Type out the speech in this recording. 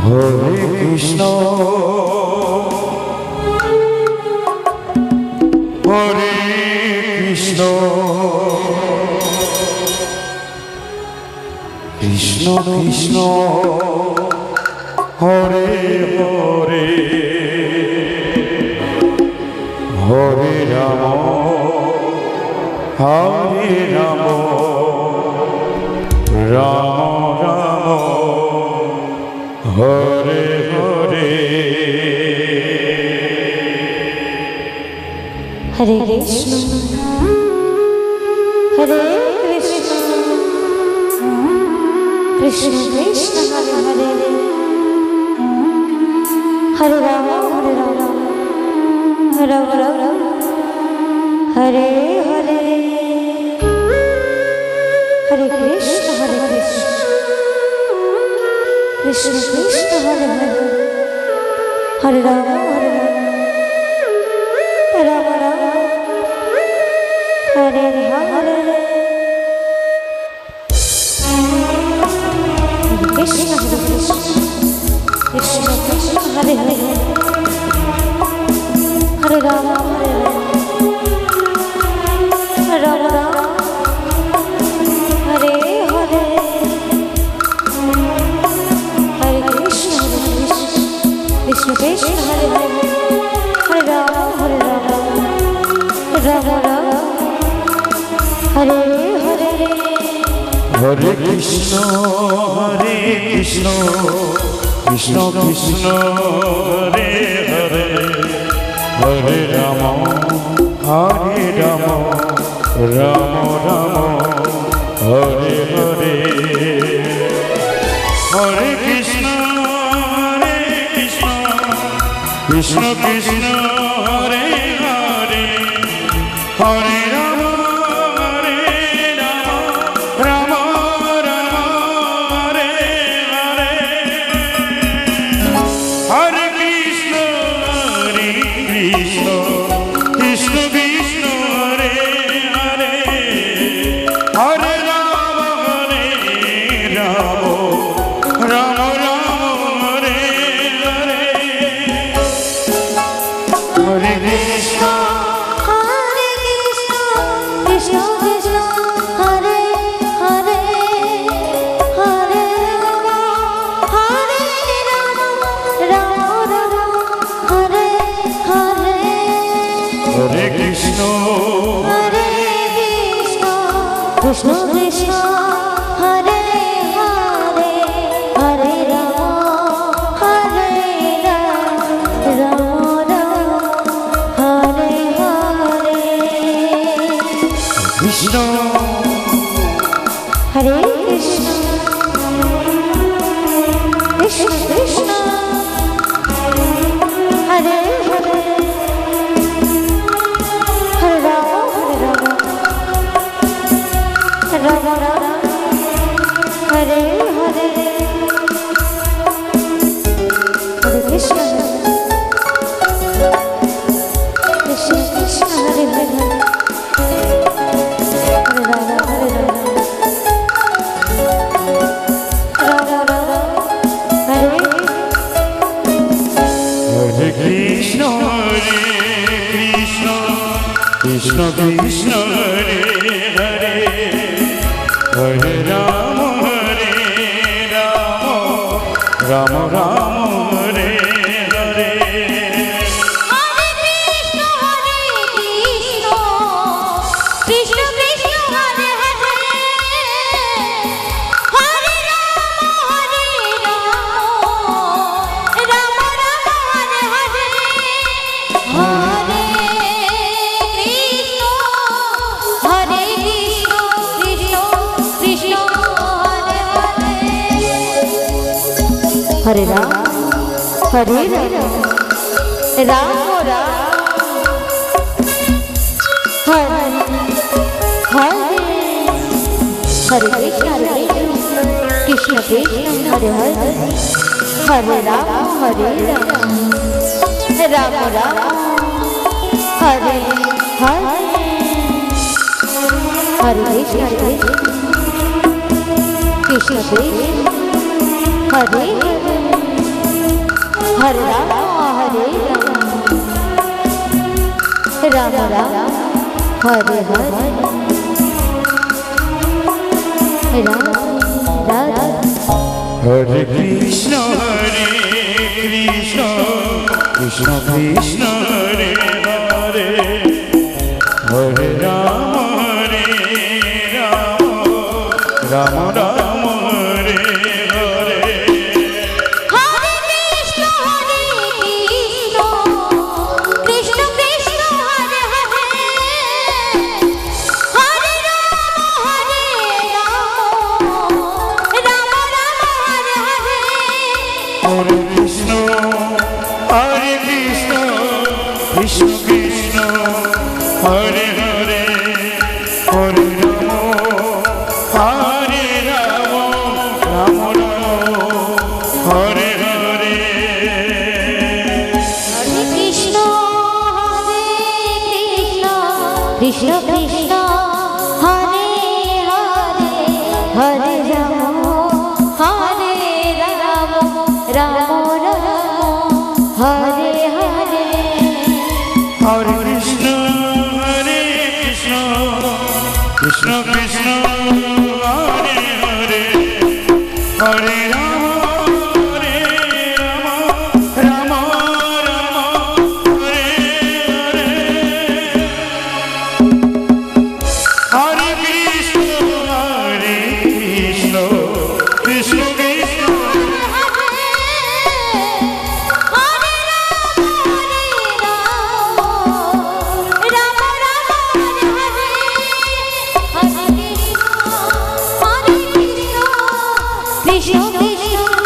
Hare Krishna Hare Krishna Krishna Krishna Hare Hare Hare Ram Hare Ram Ram Ram Hare Hare Hare Krishna Hare Krishna Krishna Krishna Hare Hare Hare Ram Ram Ram Hare Hare Hare Krishna Krishna Krishna Hare Hare Hare Ram Ram Ram Hare Hare Krishna Krishna Krishna Hare Hare Hare Ram Ram Ram Hare Hare Hare Krishna Krishna Krishna Hare Hare Hare Ram Ram Ram Hare Hare Hare Krishna Krishna Krishna Hare Hare Hare Ram Ram Ram Hare Hare Hare Krishna Krishna Krishna Hare Hare Hare Ram Ram Ram Hare Hare Hare Krishna Krishna Krishna Krishna Hare Hare Hare Ram Ram Ram Hare Hare Hare Krishna Krishna Krishna Hare Hare Hare Hare Ram Ram Hare Hare Hare Krishna Hare Krishna Krishna Krishna Hare Hare Hare Ram Ram Hare Hare Krishna Hare Krishna Krishna Krishna Hare Hare Hare Ram Ram Ram Hare Hare Hare Krishna Krishna Krishna Hare Hare Hare Krishna Krishna Krishna Krishna Hare Hare Hare Ram Ram Ram Hare Hare Krishna Krishna Hare Hare Hare Ram Ram Ram Hare Hare Hare Krishna Krishna Hare Hare Hare Ram Hare Ram Ram Hare Hare Hare Krishna Krishna Krishna Hare Hare Hare Ram Ram Ram Hare Hare Hare Krishna Krishna Krishna Hare Hare Ram Ram Ram Hare Hare Ram Radha Hare Krishna Krishna Krishna Hare Hare Hare Ram Ram Ram Hare Hare Hare Krishna Krishna Krishna Hare Hare Hare Ram Ram Ram Hare Hare Hare Krishna Krishna Krishna Hare Hare Hare Ram Ram Ram Hare Hare Hare Krishna Krishna Krishna Hare Hare Hare Ram Ram Ram Hare Hare Hare Krishna Krishna Krishna Hare Hare Hare Ram Ram Ram Hare Hare Hare Krishna Krishna Krishna Krishna Krishna